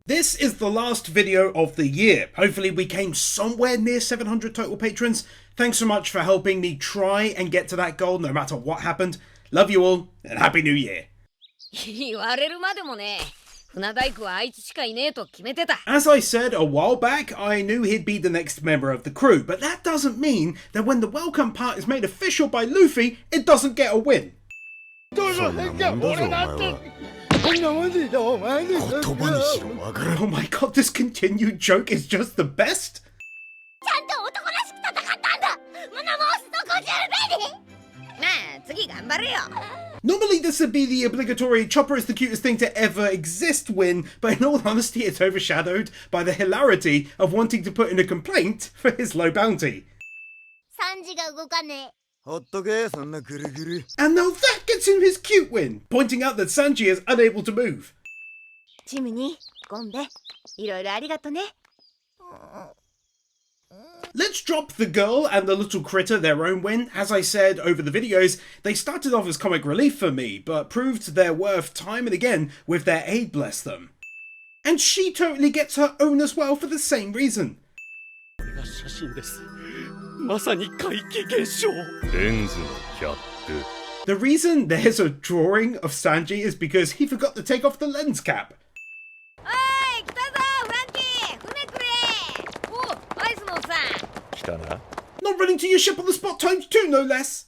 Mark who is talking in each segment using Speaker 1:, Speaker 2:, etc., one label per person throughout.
Speaker 1: This is the last video of the year. Hopefully we came somewhere near 700 total patrons. Thanks so much for helping me try and get to that goal no matter what happened. Love you all and Happy New Year. As I said a while back, I knew he'd be the next member of the crew, but that doesn't mean that when the welcome part is made official by Luffy, it doesn't get a win. Oh my god, this continued joke is just the best. Normally this would be the obligatory Chopper is the cutest thing to ever exist win, but in all honesty it's overshadowed by the hilarity of wanting to put in a complaint for his low bounty. And now that gets him his cute win, pointing out that Sanji is unable to move. Let's drop the girl and the little critter their own win. As I said over the videos, they started off as comic relief for me, but proved their worth time and again with their aid, bless them. And she totally gets her own as well for the same reason. The reason there's a drawing of Sanji is because he forgot to take off the lens cap. Not running to your ship on the spot times 2, no less.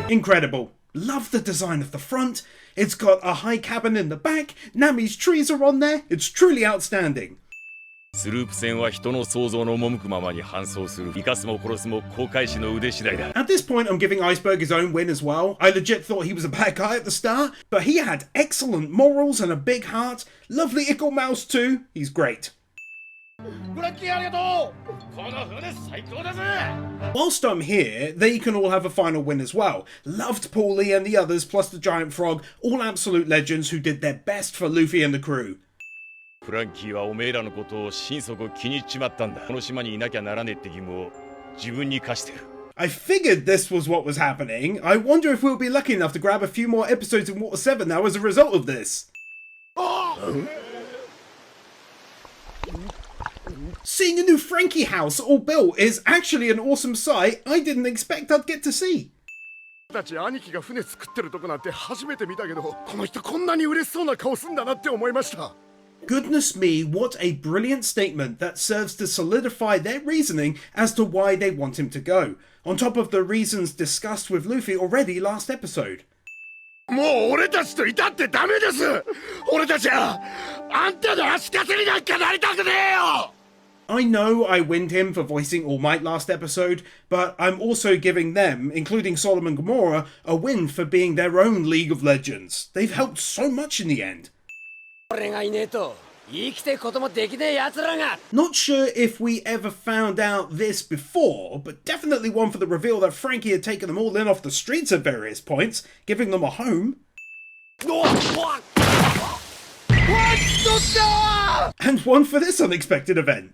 Speaker 1: Incredible. Love the design of the front. It's got a high cabin in the back. Nami's trees are on there. It's truly outstanding. At this point, I'm giving Iceberg his own win as well. I legit thought he was a bad guy at the start, but he had excellent morals and a big heart. Lovely Ickle Mouse too. He's great. Whilst I'm here, they can all have a final win as well. Loved Paulie and the others, plus the giant frog, all absolute legends who did their best for Luffy and the crew. I figured this was what was happening. I wonder if we'll be lucky enough to grab a few more episodes in Water 7 now as a result of this. Seeing a new Frankie house all built is actually an awesome sight I didn't expect I'd get to see. Goodness me, what a brilliant statement that serves to solidify their reasoning as to why they want him to go, on top of the reasons discussed with Luffy already last episode. I know I winned him for voicing All Might last episode, but I'm also giving them, including Solomon Gomorrah, a win for being their own League of Legends. They've helped so much in the end. Not sure if we ever found out this before, but definitely one for the reveal that Frankie had taken them all in off the streets at various points, giving them a home. And one for this unexpected event.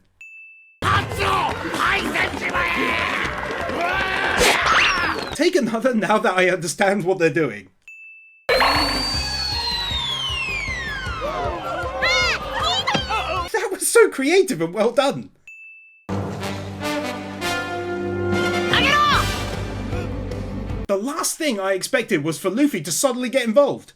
Speaker 1: Take another now that I understand what they're doing. That was so creative and well done. The last thing I expected was for Luffy to suddenly get involved.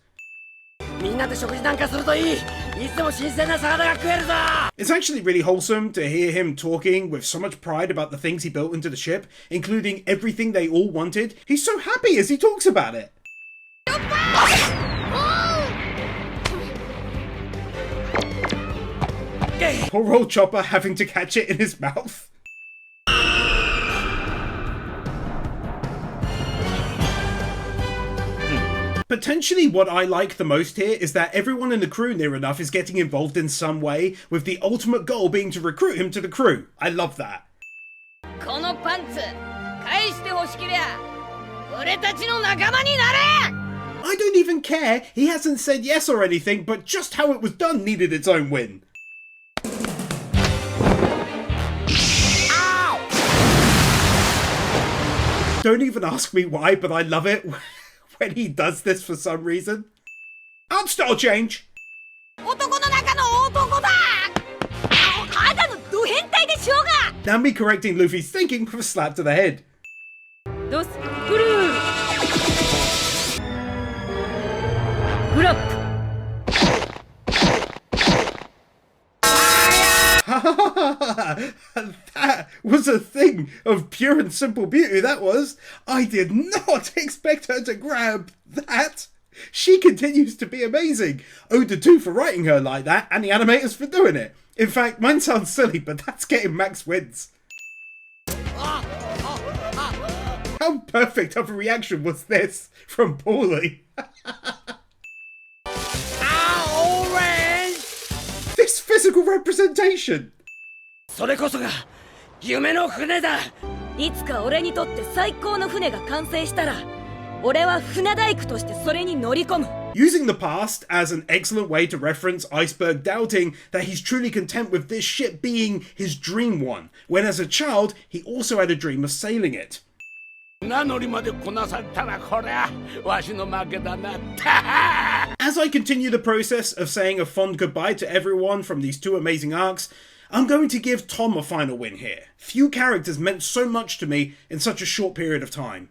Speaker 1: It's actually really wholesome to hear him talking with so much pride about the things he built into the ship, including everything they all wanted. He's so happy as he talks about it. Poor old Chopper having to catch it in his mouth. Potentially what I like the most here is that everyone in the crew near enough is getting involved in some way, with the ultimate goal being to recruit him to the crew. I love that. I don't even care, he hasn't said yes or anything, but just how it was done needed its own win. Don't even ask me why, but I love it when he does this for some reason. Art style change! Now me correcting Luffy's thinking with a slap to the head. That was a thing of pure and simple beauty, that was. I did not expect her to grab that. She continues to be amazing. Oda too for writing her like that, and the animators for doing it. In fact, mine sounds silly, but that's getting max wins. How perfect of a reaction was this from Paulie? This physical representation!
Speaker 2: それこそが夢の船だ。いつか俺にとって最高の船が完成したら、俺は船大工としてそれに乗り込む。
Speaker 1: Using the past as an excellent way to reference Iceberg doubting that he's truly content with this ship being his dream one, when as a child he also had a dream of sailing it. As I continue the process of saying a fond goodbye to everyone from these two amazing arcs, I'm going to give Tom a final win here. Few characters meant so much to me in such a short period of time.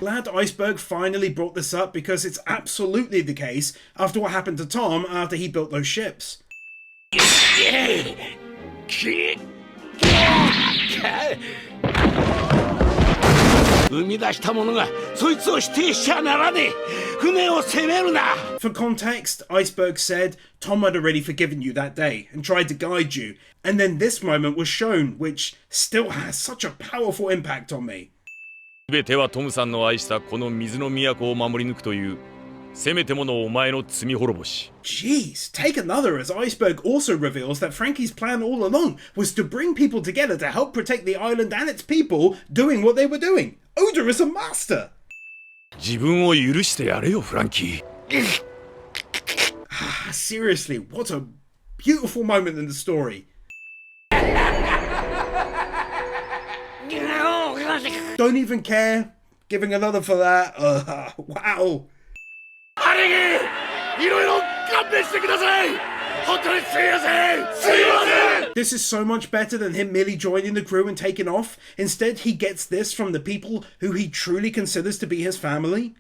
Speaker 1: Glad Iceberg finally brought this up because it's absolutely the case after what happened to Tom after he built those ships. For context, Iceberg said Tom had already forgiven you that day and tried to guide you, and then this moment was shown, which still has such a powerful impact on me. Jeez, take another as Iceberg also reveals that Frankie's plan all along was to bring people together to help protect the island and its people doing what they were doing. Oda is a master! Seriously, what a beautiful moment in the story. Don't even care. Giving another for that. Wow. This is so much better than him merely joining the crew and taking off. Instead, he gets this from the people who he truly considers to be his family.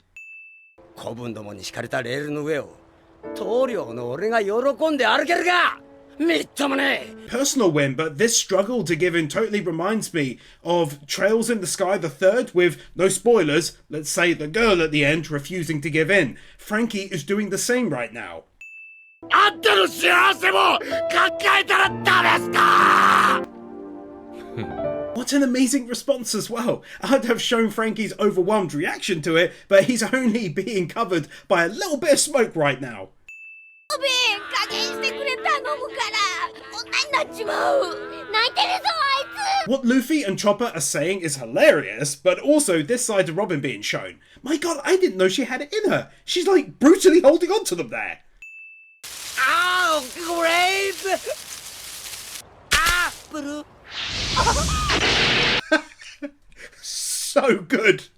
Speaker 1: Personal win, but this struggle to give in totally reminds me of Trails in the Sky the Third with, no spoilers, let's say the girl at the end refusing to give in. Frankie is doing the same right now. What an amazing response as well. I'd have shown Frankie's overwhelmed reaction to it, but he's only being covered by a little bit of smoke right now. What Luffy and Chopper are saying is hilarious, but also this side of Robin being shown. My god, I didn't know she had it in her. She's like brutally holding on to them there.
Speaker 2: Oh, great!
Speaker 1: So good.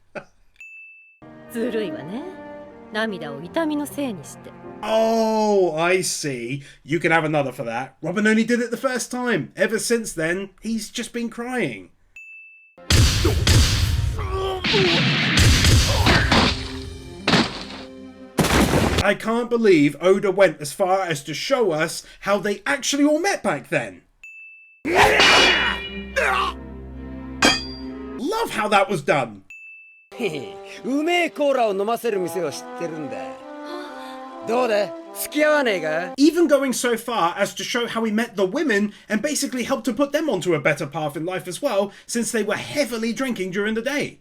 Speaker 1: Oh, I see. You can have another for that. Robin only did it the first time. Ever since then, he's just been crying. I can't believe Oda went as far as to show us how they actually all met back then. Love how that was done. Even going so far as to show how he met the women and basically helped to put them onto a better path in life as well, since they were heavily drinking during the day.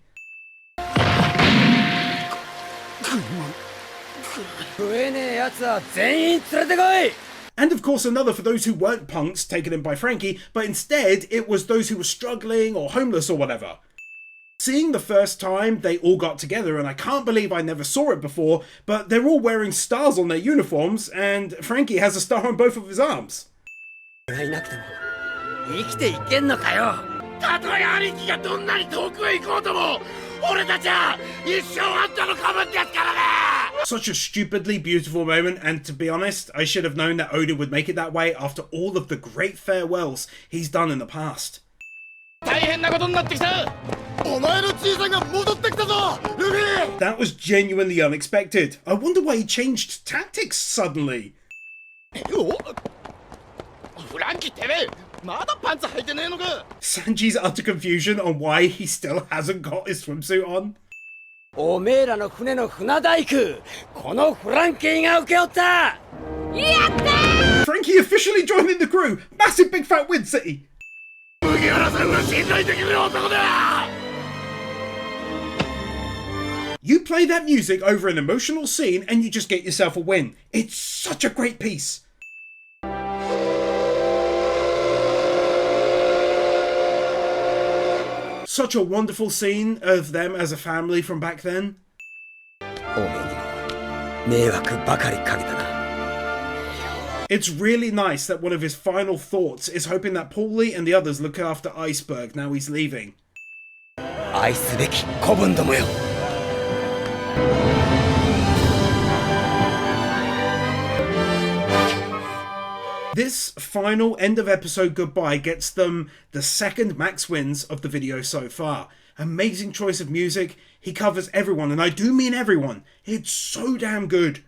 Speaker 1: And of course another for those who weren't punks taken in by Frankie, but instead it was those who were struggling or homeless or whatever. Seeing the first time they all got together, and I can't believe I never saw it before, but they're all wearing stars on their uniforms, and Frankie has a star on both of his arms.
Speaker 2: 生きていけんのかよ。
Speaker 3: たとえ兄貴がどんなに遠くへ行こうとも俺たちは一生あんたの株ってやつからね。
Speaker 1: Such a stupidly beautiful moment, and to be honest, I should have known that Oda would make it that way after all of the great farewells he's done in the past.
Speaker 3: 大変なことになってきた。お前のじいさんが戻ってきたぞ、ルフィ。
Speaker 1: That was genuinely unexpected. I wonder why he changed tactics suddenly.
Speaker 3: フランキーてめえまだパンツ履いてねえのか。
Speaker 1: Sanji's utter confusion on why he still hasn't got his swimsuit on.
Speaker 2: おめえらの船の船大工、このフランキーが請け負った。やったー！
Speaker 1: Frankie officially joining the crew. Massive big fat win city.
Speaker 3: 麦わらさんは信頼できる男だ。
Speaker 1: You play that music over an emotional scene and you just get yourself a win. It's such a great piece. Such a wonderful scene of them as a family from back then.
Speaker 2: おめえにも迷惑ばかりかけたな。
Speaker 1: It's really nice that one of his final thoughts is hoping that Paulie and the others look after Iceberg now he's leaving.
Speaker 2: 愛すべき子分どもよ。
Speaker 1: This final end of episode goodbye gets them the second max wins of the video so far. Amazing choice of music. He covers everyone, and I do mean everyone. It's so damn good.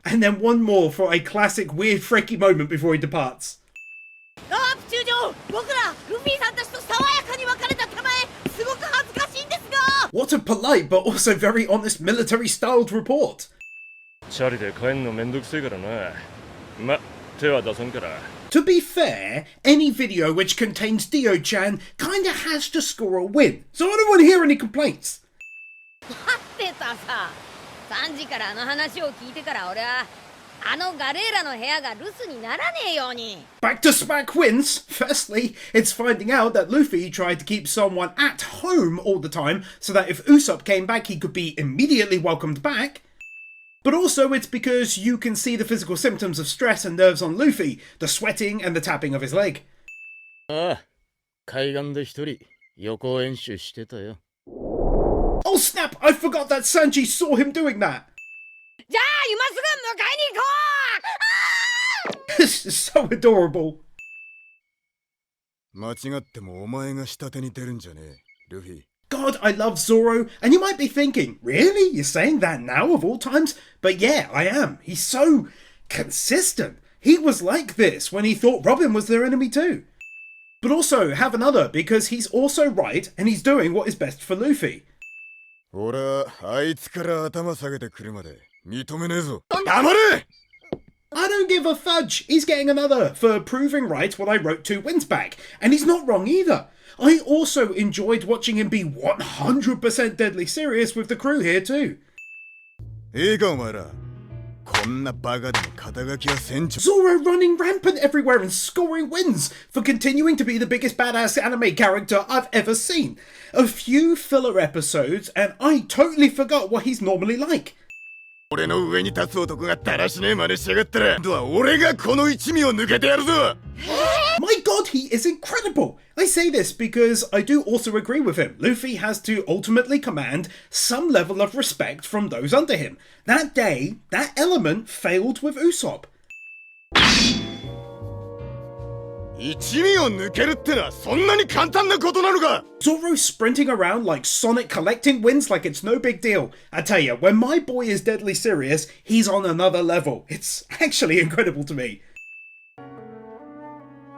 Speaker 1: And then one more for a classic weird freaky moment before he departs. What a polite but also very honest military styled report.
Speaker 4: チャリで帰んのめんどくせえからな。ま、手は出さんから。
Speaker 1: To be fair, any video which contains Dio-chan kinda has to score a win, so I don't want to hear any complaints.
Speaker 5: 待ってたさ。3時からあの話を聞いてから俺はあのガレーラの部屋が留守にならねえように。
Speaker 1: Back to smack wins. Firstly, it's finding out that Luffy tried to keep someone at home all the time so that if Usopp came back he could be immediately welcomed back. But also it's because you can see the physical symptoms of stress and nerves on Luffy, the sweating and the tapping of his leg.
Speaker 4: ああ、海岸で一人予行演習してたよ。
Speaker 1: Oh snap! I forgot that Sanji saw him doing that!
Speaker 5: じゃあ今すぐ迎えに行こう。
Speaker 1: This is so adorable.
Speaker 6: 間違ってもお前が下手に出るんじゃねえ、ルフィ。
Speaker 1: God, I love Zoro, and you might be thinking, really? You're saying that now of all times? But yeah, I am. He's so consistent. He was like this when he thought Robin was their enemy too. But also have another, because he's also right, and he's doing what is best for Luffy.
Speaker 6: 俺はあいつから頭下げてくるまで認めねえぞ。黙れ!
Speaker 1: I don't give a fudge. He's getting another for proving right what I wrote 2 wins back. And he's not wrong either. I also enjoyed watching him be 100% deadly serious with the crew here too.
Speaker 6: いいかお前ら。こんなバカでも肩書きはせんちょ。
Speaker 1: Zoro running rampant everywhere and scoring wins for continuing to be the biggest badass anime character I've ever seen. A few filler episodes and I totally forgot what he's normally like.
Speaker 6: 俺の上に立つ男がだらしねえ真似しやがったら、今度は俺がこの一味を抜けてやるぞ。
Speaker 1: My god, he is incredible! I say this because I do also agree with him. Luffy has to ultimately command some level of respect from those under him. That day, that element failed with Usopp.
Speaker 6: 一味を抜けるってのはそんなに簡単なことなのか?
Speaker 1: Zoro sprinting around like Sonic collecting wins like it's no big deal. I tell you, when my boy is deadly serious, he's on another level. It's actually incredible to me.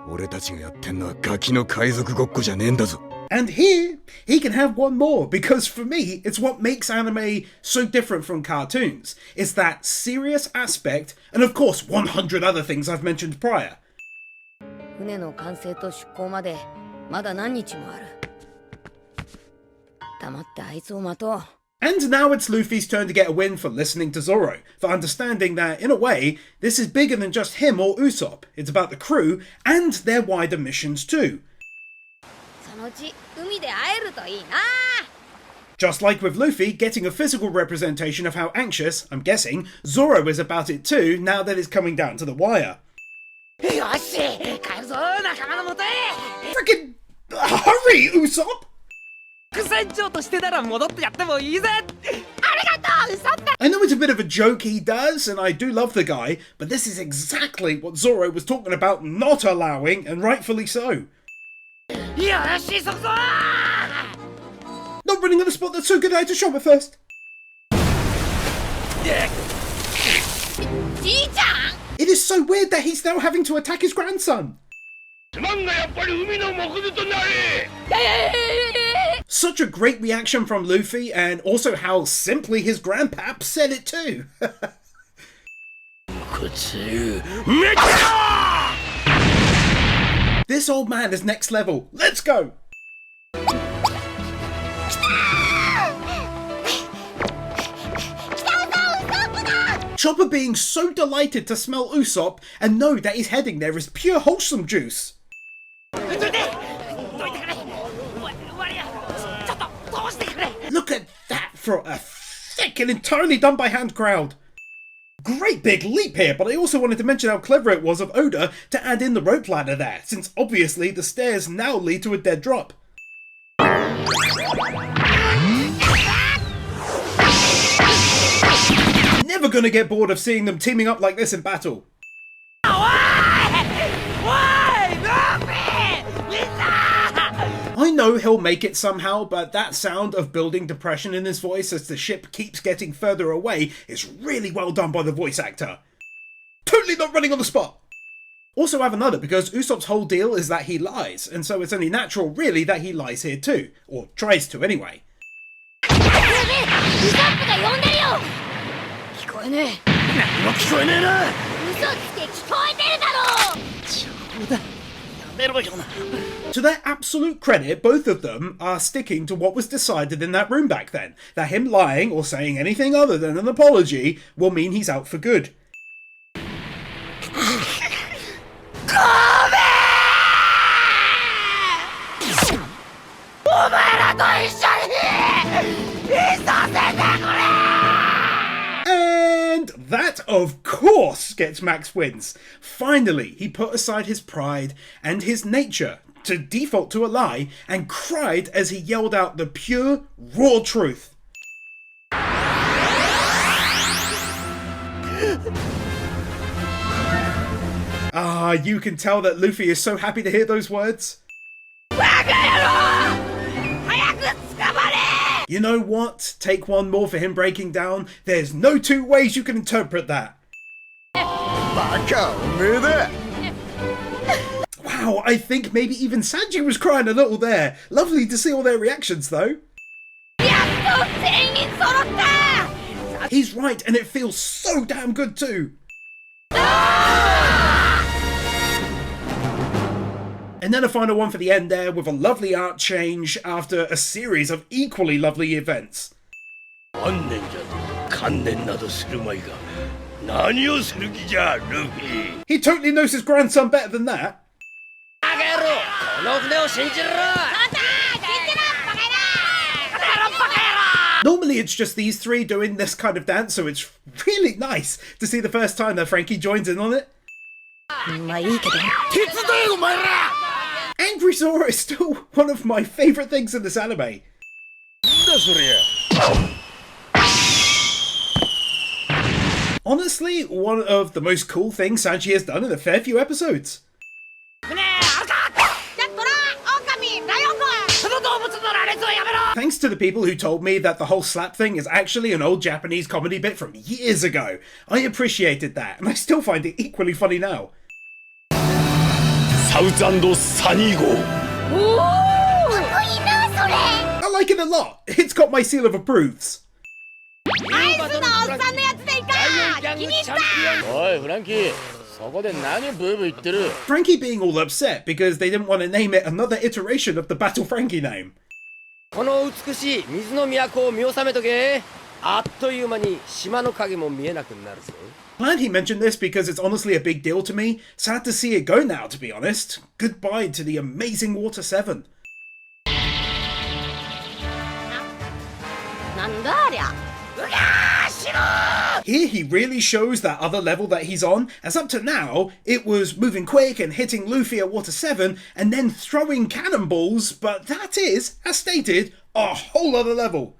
Speaker 6: 俺たちがやってんのはガキの海賊ごっこじゃねえんだぞ。
Speaker 1: And here, he can have one more, because for me, it's what makes anime so different from cartoons. It's that serious aspect, and of course 100 other things I've mentioned prior.
Speaker 5: 船の完成と出港までまだ何日もある。黙ってあいつを待とう。
Speaker 1: And now it's Luffy's turn to get a win for listening to Zoro, for understanding that, in a way, this is bigger than just him or Usopp. It's about the crew and their wider missions too.
Speaker 5: そのうち海で会えるといいな。
Speaker 1: Just like with Luffy getting a physical representation of how anxious, I'm guessing, Zoro is about it too now that it's coming down to the wire. Frickin' hurry, Usopp! I know it's a bit of a joke he does, and I do love the guy, but this is exactly what Zoro was talking about not allowing, and rightfully so. Not running on the spot, that's so good I had to shop it first. It is so weird that he's now having to attack his grandson. Such a great reaction from Luffy, and also how simply his grandpap said it too. This old man is next level. Let's go! Chopper being so delighted to smell Usopp and know that he's heading there is pure wholesome juice. Look at that for a thick and entirely done by hand crowd. Great big leap here, but I also wanted to mention how clever it was of Oda to add in the rope ladder there, since obviously the stairs now lead to a dead drop. Never gonna get bored of seeing them teaming up like this in battle. I know he'll make it somehow, but that sound of building depression in his voice as the ship keeps getting further away is really well done by the voice actor. Totally not running on the spot! Also have another, because Usopp's whole deal is that he lies, and so it's only natural really that he lies here too. Or tries to anyway. To their absolute credit, both of them are sticking to what was decided in that room back then, that him lying or saying anything other than an apology will mean he's out for good. And that, of course, gets Max wins. Finally, he put aside his pride and his nature to default to a lie and cried as he yelled out the pure, raw truth. Ah, you can tell that Luffy is so happy to hear those words. You know what? Take one more for him breaking down. There's no two ways you can interpret that. Wow, I think maybe even Sanji was crying a little there. Lovely to see all their reactions though. He's right, and it feels so damn good too. And then a final one for the end there with a lovely art change after a series of equally lovely events. He totally knows his grandson better than that. Normally it's just these three doing this kind of dance, so it's really nice to see the first time that Frankie joins in on it. Angry Zoro is still one of my favourite things in this anime. Honestly, one of the most cool things Sanji has done in a fair few episodes. Thanks to the people who told me that the whole slap thing is actually an old Japanese comedy bit from years ago. I appreciated that, and I still find it equally funny now. I like it a lot. It's got my seal of approves. Frankie being all upset because they didn't want to name it another iteration of the Battle Frankie name. Glad he mentioned this because it's honestly a big deal to me. Sad to see it go now, to be honest. Goodbye to the amazing Water 7.
Speaker 5: ありゃ。
Speaker 1: Here he really shows that other level that he's on, as up to now, it was moving quick and hitting Luffy at Water 7 and then throwing cannonballs, but that is, as stated, a whole other level.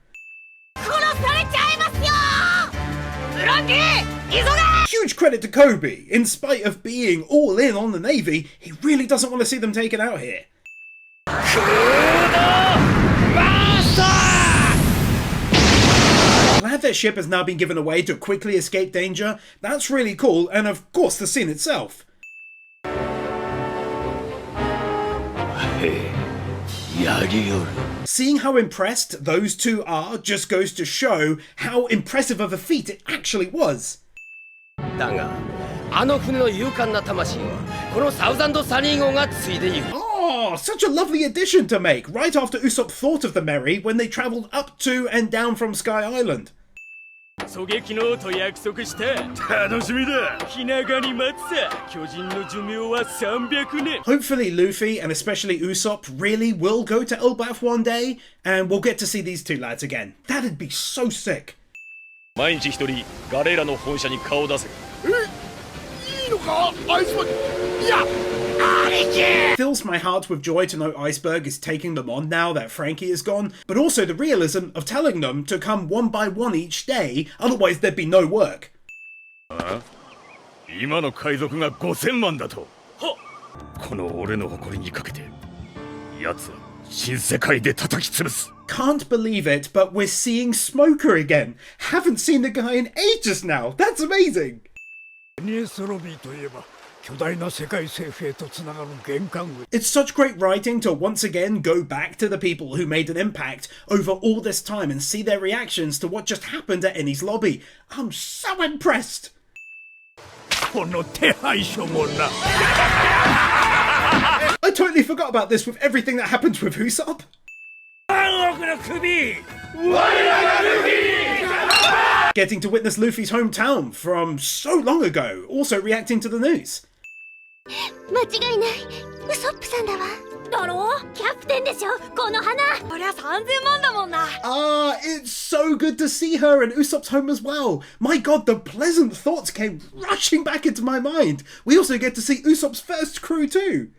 Speaker 1: Huge credit to Kody. In spite of being all in on the Navy, he really doesn't want to see them taken out here. Glad their ship has now been given away to quickly escape danger. That's really cool, and of course the scene itself. Seeing how impressed those two are just goes to show how impressive of a feat it actually was. Oh, such a lovely addition to make, right after Usopp thought of the Merry when they travelled up to and down from Sky Island. Hopefully Luffy and especially Usopp really will go to OliveWharf one day and we'll get to see these two lads again. That'd be so sick. Fills my heart with joy to know Iceberg is taking them on now that Frankie is gone, but also the realism of telling them to come one by one each day, otherwise there'd be no work. Can't believe it, but we're seeing Smoker again. Haven't seen the guy in ages now. That's amazing. It's such great writing to once again go back to the people who made an impact over all this time and see their reactions to what just happened at Eni's lobby. I'm so impressed. I totally forgot about this with everything that happened with Usopp. Getting to witness Luffy's hometown from so long ago, also reacting to the news. It's so good to see her and Usopp's home as well. My god, the pleasant thoughts came rushing back into my mind. We also get to see Usopp's first crew too.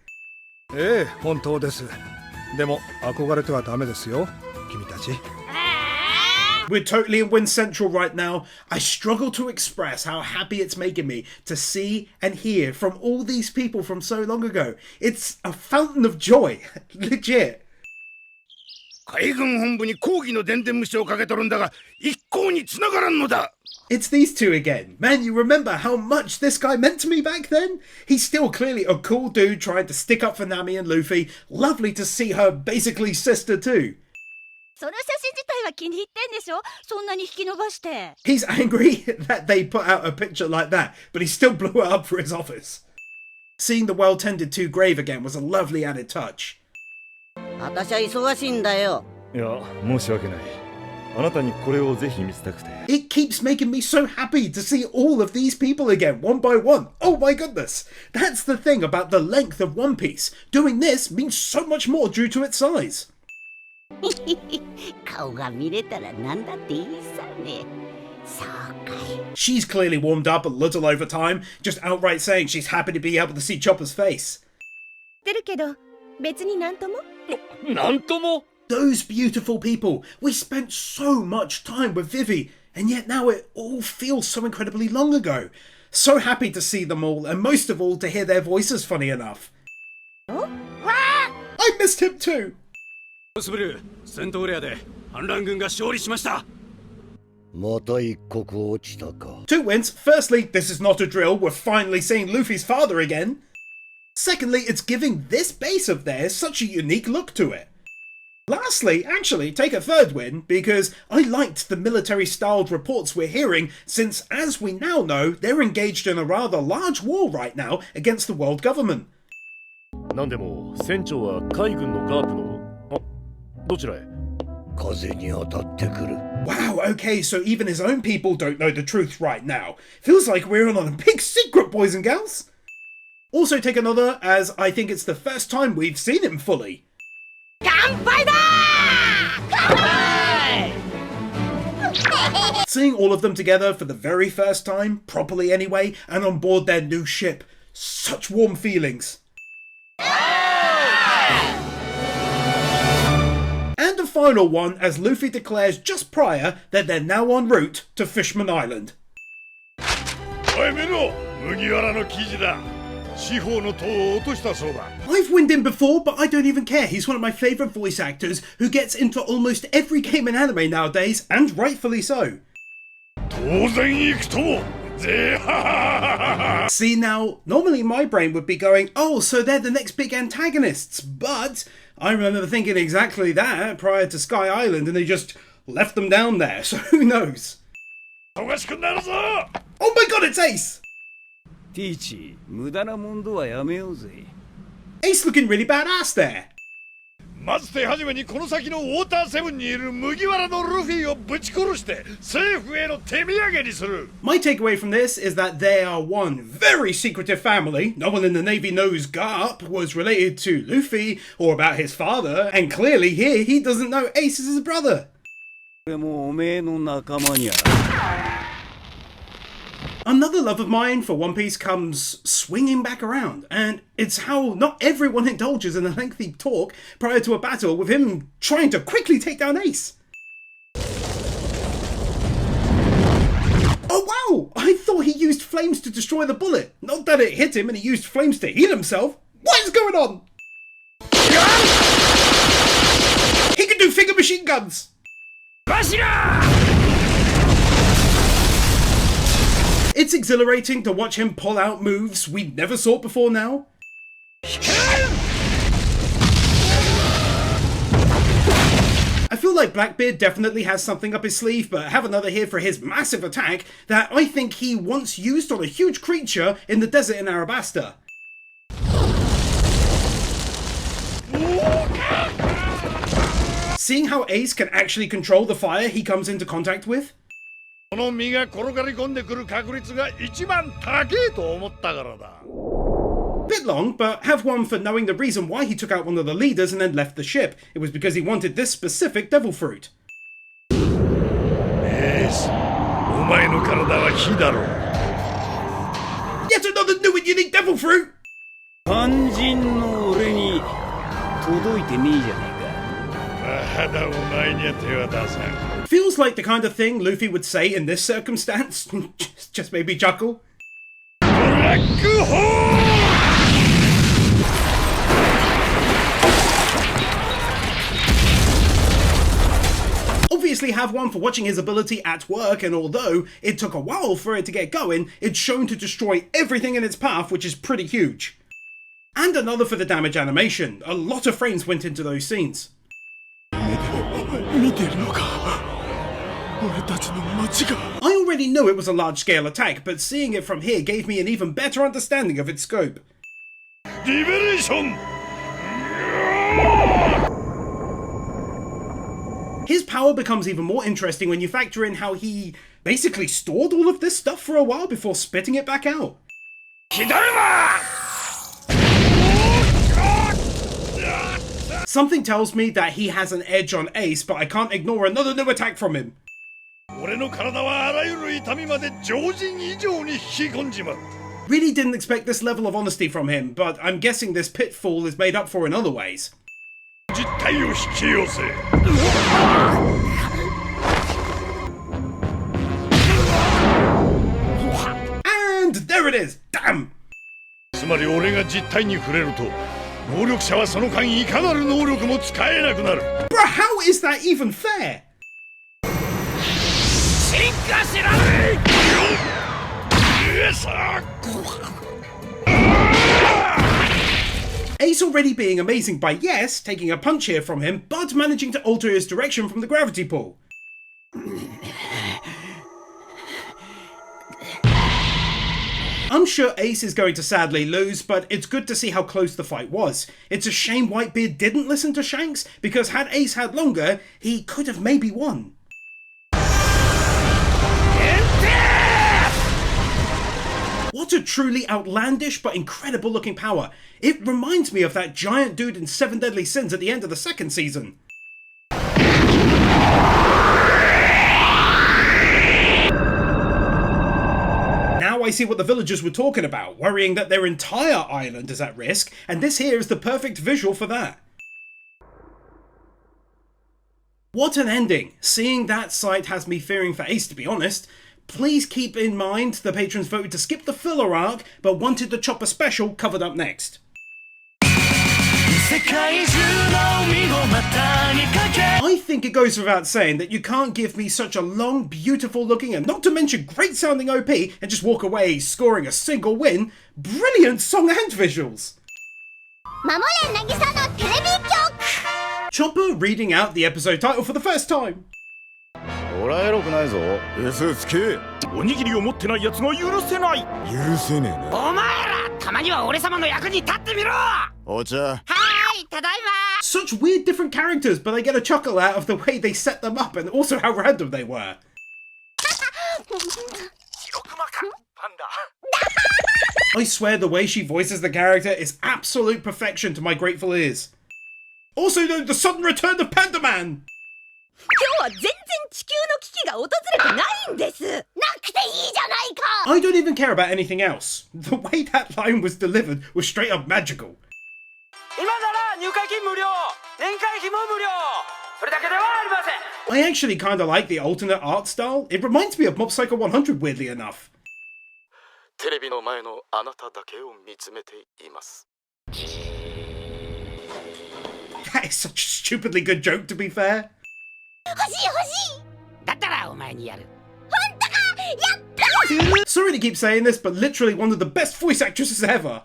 Speaker 1: We're totally in Wind Central right now. I struggle to express how happy it's making me to see and hear from all these people from so long ago. It's a fountain of joy. Legit. It's these two again. Man, you remember how much this guy meant to me back then? He's still clearly a cool dude trying to stick up for Nami and Luffy. Lovely to see her basically sister too. He's angry that they put out a picture like that, but he still blew it up for his office. Seeing the well-tended to grave again was a lovely added touch. It keeps making me so happy to see all of these people again, one by one. Oh my goodness. That's the thing about the length of One Piece. Doing this means so much more due to its size. She's clearly warmed up a little over time, just outright saying she's happy to be able to see Chopper's face. Those beautiful people. We spent so much time with Vivi, and yet now it all feels so incredibly long ago. So happy to see them all, and most of all to hear their voices, funny enough. I missed him too. 2 wins. Firstly, this is not a drill. We're finally seeing Luffy's father again. Secondly, it's giving this base of theirs such a unique look to it. Lastly, actually, take a third win, because I liked the military-styled reports we're hearing, since, as we now know, they're engaged in a rather large war right now against the world government. Wow, okay, so even his own people don't know the truth right now. Feels like we're in on a big secret, boys and gals. Also take another, as I think it's the first time we've seen him fully. Seeing all of them together for the very first time, properly anyway, and on board their new ship, such warm feelings. And a final one as Luffy declares just prior that they're now en route to Fishman Island. I've winned him before, but I don't even care. He's one of my favourite voice actors who gets into almost every game and anime nowadays, and rightfully so. See now, normally my brain would be going, oh, so they're the next big antagonists, but I remember thinking exactly that prior to Sky Island and they just left them down there, so who knows? Oh my god, it's Ace! Ace looking really badass there. My takeaway from this is that they are one very secretive family. No one in the Navy knows Garp was related to Luffy or about his father, and clearly here he doesn't know Ace is his brother. Another love of mine for One Piece comes swinging back around, and it's how not everyone indulges in a lengthy talk prior to a battle with him trying to quickly take down Ace. Oh wow! I thought he used flames to destroy the bullet. Not that it hit him and he used flames to heal himself. What is going on? He can do finger machine guns! It's exhilarating to watch him pull out moves we never saw before now. I feel like Blackbeard definitely has something up his sleeve, but have another here for his massive attack that I think he once used on a huge creature in the desert in Arabasta. Seeing how Ace can actually control the fire he comes into contact with? Bit long, but have one for knowing the reason why he took out one of the leaders and then left the ship. It was because he wanted this specific devil fruit. Yes. Yet another new and unique devil fruit! Feels like the kind of thing Luffy would say in this circumstance. Just made me chuckle. Obviously have one for watching his ability at work, and although it took a while for it to get going, it's shown to destroy everything in its path, which is pretty huge. And another for the damage animation. A lot of frames went into those scenes. I already knew it was a large-scale attack, but seeing it from here gave me an even better understanding of its scope. His power becomes even more interesting when you factor in how he basically stored all of this stuff for a while before spitting it back out. Something tells me that he has an edge on Ace, but I can't ignore another new attack from him. Really didn't expect this level of honesty from him, but I'm guessing this pitfall is made up for in other ways. And there it is! Damn! Bruh, how is that even fair? Ace already being amazing by yes, taking a punch here from him, but managing to alter his direction from the gravity pull. I'm sure Ace is going to sadly lose, but it's good to see how close the fight was. It's a shame Whitebeard didn't listen to Shanks, because had Ace had longer, he could have maybe won. What a truly outlandish but incredible looking power. It reminds me of that giant dude in Seven Deadly Sins at the end of the second season. I see what the villagers were talking about, worrying that their entire island is at risk, and this here is the perfect visual for that. What an ending! Seeing that sight has me fearing for Ace, to be honest. Please keep in mind the patrons voted to skip the filler arc, but wanted the Chopper special covered up next. I think it goes without saying that you can't give me such a long, beautiful looking, and not to mention great sounding OP and just walk away scoring a single win. Brilliant song and visuals! Chopper reading out the episode title for the first time.
Speaker 6: 俺はエロくないぞ。嘘つけ。
Speaker 3: おにぎりを持ってない奴が許せない。
Speaker 6: 許せねえな。
Speaker 3: お前ら、たまには俺様の役に立ってみろ。
Speaker 6: お茶。
Speaker 3: はい、ただいま。
Speaker 1: Such weird different characters, but I get a chuckle out of the way they set them up and also how random they were. I swear the way she voices the character is absolute perfection to my grateful ears. Also known the sudden return of Panda Man!
Speaker 2: 今日は全然地球の危機が訪れてないんです。なくていいじゃないか。
Speaker 1: I don't even care about anything else. The way that line was delivered was straight up magical.
Speaker 3: 今なら入会金無料、年会費も無料。それだけではありません。
Speaker 1: I actually kinda like the alternate art style. It reminds me of Mob Psycho 100 weirdly enough.
Speaker 6: テレビの前のあなただけを見つめています。
Speaker 1: That is such a stupidly good joke, to be fair.
Speaker 2: 欲しい欲しい。
Speaker 3: だったらお前にやる。
Speaker 2: 本当か。やった。
Speaker 1: Sorry to keep saying this, but literally one of the best voice actresses ever.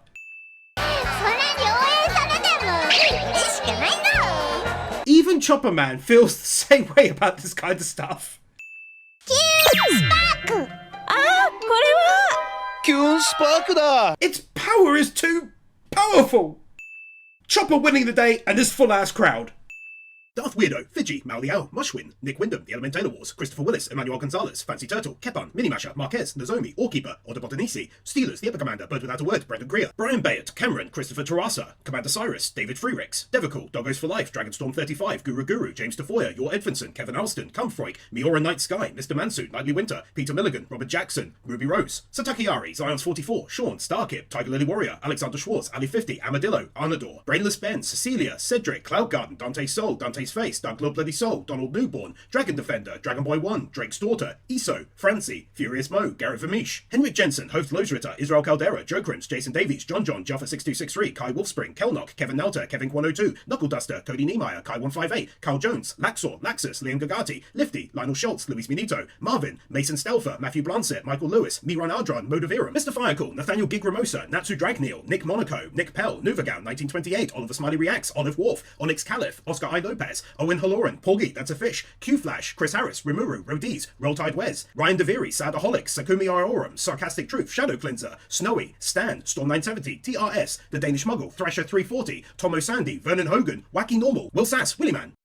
Speaker 2: そんなに応援されても嬉しくないな。
Speaker 1: Even Chopper Man feels the same way about this kind of stuff.
Speaker 2: キューンスパーク。ああ、これは。
Speaker 6: キューンスパークだ。
Speaker 1: Its power is too powerful. Chopper winning the day and this full-ass crowd. Darth Weirdo, Fidgy, Mauliao, Mushwin, Nick Wyndham, The Elementator Wars, Christopher Willis, Emmanuel Gonzalez, Fancy Turtle, Kepan, Minimasher, Marquez, Nozomi, Orkeeper, Otobotanisi, Steelers, The Epic Commander, Bird Without a Word, Brendan Greer, Brian Bayard, Cameron, Christopher Tarasa, Commander Cyrus, David Freriks, Devicool, Doggos for Life, Dragonstorm 35, Guru, James Defoyer, Yor Edvinson, Kevin Alston, Cumfroig, Miora Night Sky, Mr.Mansu, Nightly Winter, Peter Milligan, Robert Jackson, Ruby Rose, Sataki Ari, Zions 44, Sean, Starkip, Tiger Lily Warrior, Alexander Schwartz, Ali 50, Amadillo, Anador, Brainless Ben, Cecilia, Cedric, Cloud Garden, Dante Sol, Dante's Face, Dark Lord Bloody Soul, Donald Newborn, Dragon Defender, Dragon Boy 1, Drake's Daughter, Iso, Francie, FuriousMoe, Garrett Vermeesh, Henrik Jessen, Host Losritter, Israel Caldera, Joe Crims, Jason Davies, John, Jaffa 6263, Kai Wolfspring, Kelnock, Kevin Nelter, Kevin 102, Knuckle Duster, Kody Niemeier, Kai 158, Carl Jones, Laxor, Laxus, Liam Gagati, Lifty, Lionel Schultz, Luis Minito, Marvin, Mason Stelfer, Matthew Blancet, Michael Lewis, Mihran Ardjian, Modavirum, Mr. Firecool, Nathaniel Gigremosa, Natsu Dragneel, Nick Monaco, Nick Pell, Nuvagown 1928, Oliver Smiley Reacts, OliveWharf, Onyx Calif, Oscar I. Lopez, Owen Halloran, Porgy, That's a Fish, Q-Flash, Chris Harris, Rimuru, Rodies, Roll Tide Wes, Ryan DeViri, Sadaholic, Sakomi Arorim, Sarcastic Truth, Shadow Cleanser, Snowy, Stan, Storm 970, TRS, The Danish Muggle, Thrasher 340, Tomo Sandy, Vernon Hogan, Wacky Normal, Will Sass, Willyman.